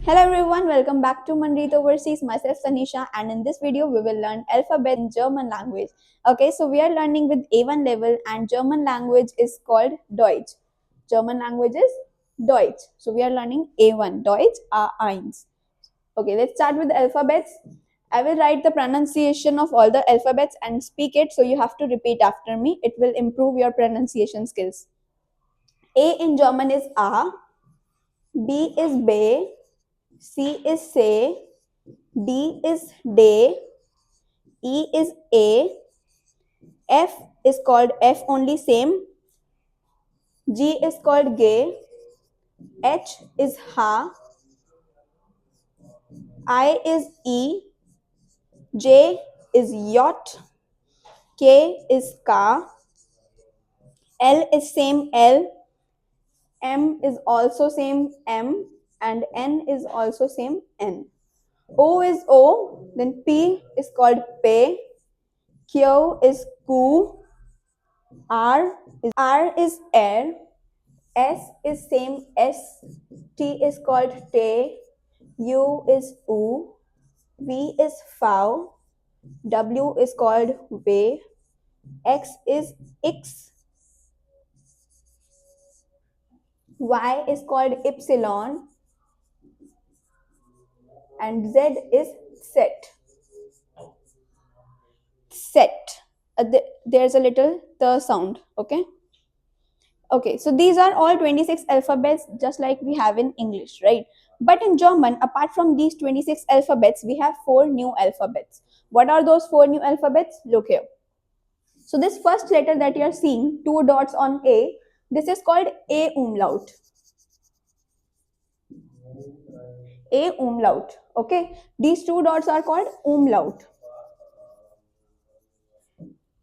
Hello everyone, welcome back to Mandeep Overseas. Myself Sanisha, and in this video we will learn alphabet in German language. Okay, so we are learning with A1 level and German language is called Deutsch. German language is Deutsch. So we are learning A1, Deutsch A1. Okay, let's start with the alphabets. I will write the pronunciation of all the alphabets and speak it, so you have to repeat after me. It will improve your pronunciation skills. A in German is A, B is Be, C is say, D is day, E is a, F is called F only same, G is called gay, H is ha, I is e, J is yacht, K is ka, L is same L, M is also same M, and N is also same N. O is O, then P is called pe, Q is ku, R is air, S is same S, T is called te, U is u, V is fow, W is called way, X is ix, Y is called epsilon, and Z is set. Set. There's a little the sound, okay? Okay, so these are all 26 alphabets just like we have in English, right? But in German, apart from these 26 alphabets, we have 4 new alphabets. What are those 4 new alphabets? Look here. So this first letter that you are seeing, 2 dots on A, this is called A umlaut. A umlaut, okay? These 2 dots are called umlaut.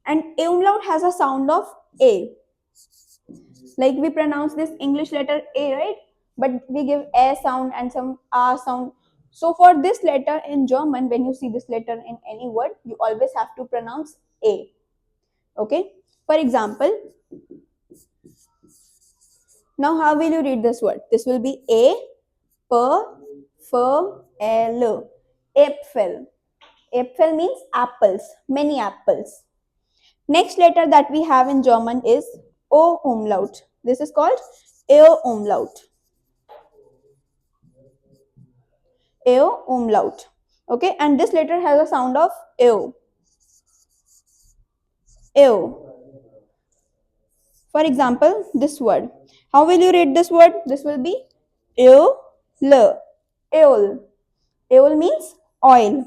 And A umlaut has a sound of A. Like we pronounce this English letter A, right? But we give A sound and some A sound. So for this letter in German, when you see this letter in any word, you always have to pronounce A. Okay? For example, now how will you read this word? This will be A, P, F, L. Apfel. Apfel means apples, many apples. Next letter that we have in German is O umlaut. This is called O umlaut. O umlaut. Okay, and this letter has a sound of O. O. For example, this word. How will you read this word? This will be O, L. Eol. Eol means oil.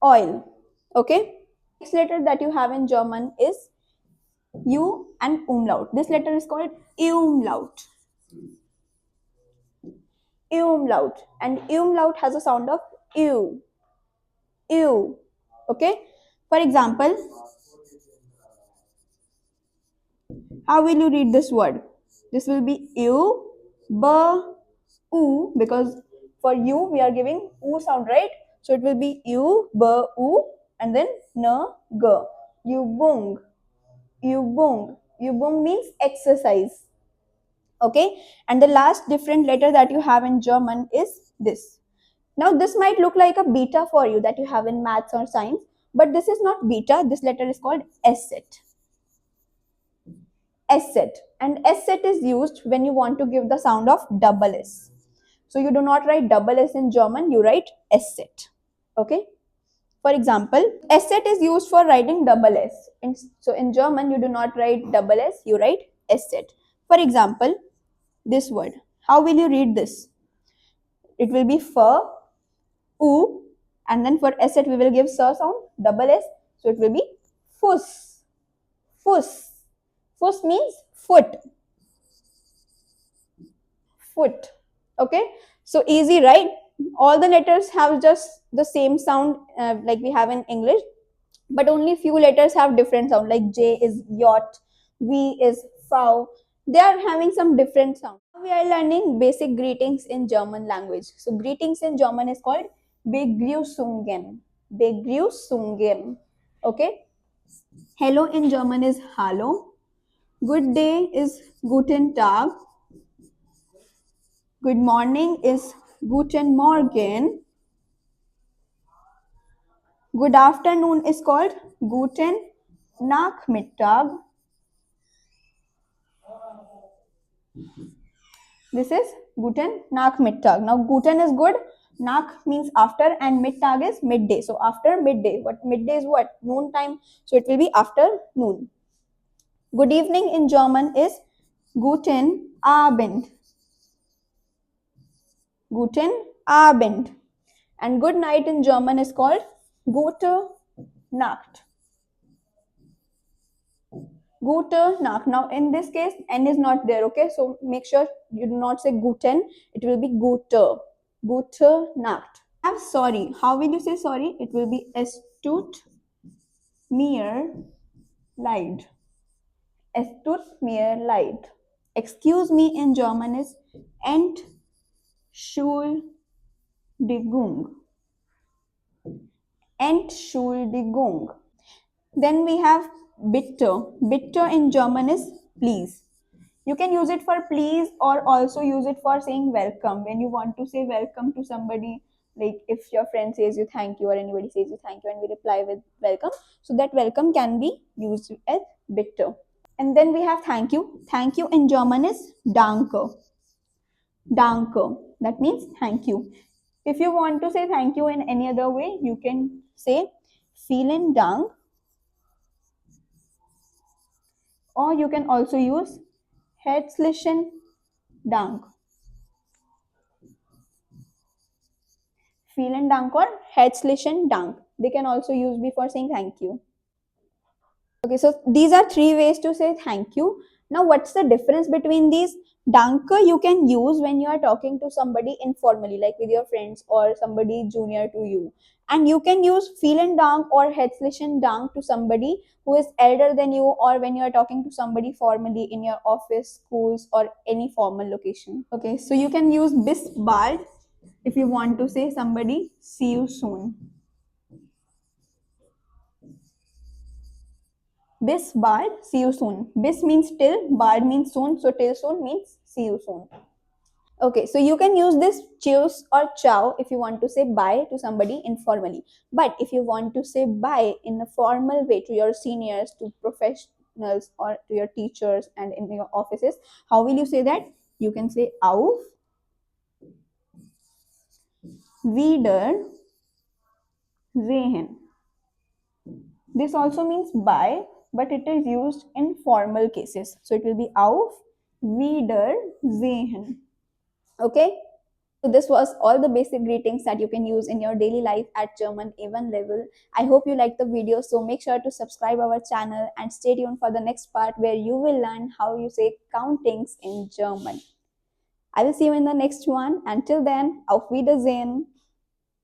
Oil. Okay. Next letter that you have in German is U and umlaut. This letter is called umlaut. Umlaut. And umlaut has a sound of U. U. Okay. For example, how will you read this word? This will be U, B, U, because for U we are giving U sound, right? So it will be U, B, U, and then N, G. Übung. Übung. Übung means exercise. Okay, and the last different letter that you have in German is this. Now this might look like a beta for you that you have in maths or science, but this is not beta. This letter is called S-set. S-set. And S-set is used when you want to give the sound of double S. So you do not write double S in German, you write S-set. Okay. For example, S-set is used for writing double S. So in German, you do not write double S, you write S-set. For example, this word. How will you read this? It will be F, U, and then for S-set we will give S sound, double S. So it will be Fuss. Fuss. Fuss means foot. Foot. Okay. So easy, right? All the letters have just the same sound like we have in English, but only few letters have different sound. Like J is yacht, V is fow. They are having some different sound. We are learning basic greetings in German language. So greetings in German is called Begrüßungen. Begrüßungen. Okay. Hello in German is Hallo. Good day is Guten Tag. Good morning is Guten Morgen. Good afternoon is called Guten Nachmittag. This is Guten Nachmittag. Now, Guten is good. Nach means after, and Mittag is midday. So, after midday. What midday is what? Noon time. So, it will be after noon. Good evening in German is Guten Abend. Guten Abend. And good night in German is called Gute Nacht. Gute Nacht. Now, in this case, N is not there, okay? So, make sure you do not say Guten, it will be Gute. Gute Nacht. Have sorry. How will you say sorry? It will be Es tut mir leid. Es tut mir leid. Excuse me in German is Entschuldigung. Entschuldigung. Then we have bitte. Bitte in German is please. You can use it for please or also use it for saying welcome. When you want to say welcome to somebody, like if your friend says you thank you or anybody says you thank you and we reply with welcome, so that welcome can be used as bitte. And then we have thank you. Thank you in German is danke. Danke. That means thank you. If you want to say thank you in any other way, you can say vielen Dank, or you can also use herzlichen Dank. Vielen Dank or herzlichen Dank. They can also use before saying thank you. Okay, so these are three ways to say thank you. Now, what's the difference between these? Danke you can use when you are talking to somebody informally, like with your friends or somebody junior to you. And you can use vielen Dank or herzlichen Dank to somebody who is elder than you, or when you are talking to somebody formally in your office, schools, or any formal location. Okay, so you can use bis bald if you want to say somebody, see you soon. Bis bald, see you soon. Bis means till, bald means soon, so till soon means see you soon. Okay, so you can use this cheers or ciao if you want to say bye to somebody informally. But if you want to say bye in a formal way to your seniors, to professionals, or to your teachers and in your offices, how will you say that? You can say auf Wiedersehen. This also means bye, but it is used in formal cases. So it will be auf Wiedersehen. Okay? So this was all the basic greetings that you can use in your daily life at German A1 level. I hope you liked the video. So make sure to subscribe our channel and stay tuned for the next part where you will learn how you say countings in German. I will see you in the next one. Until then, auf Wiedersehen.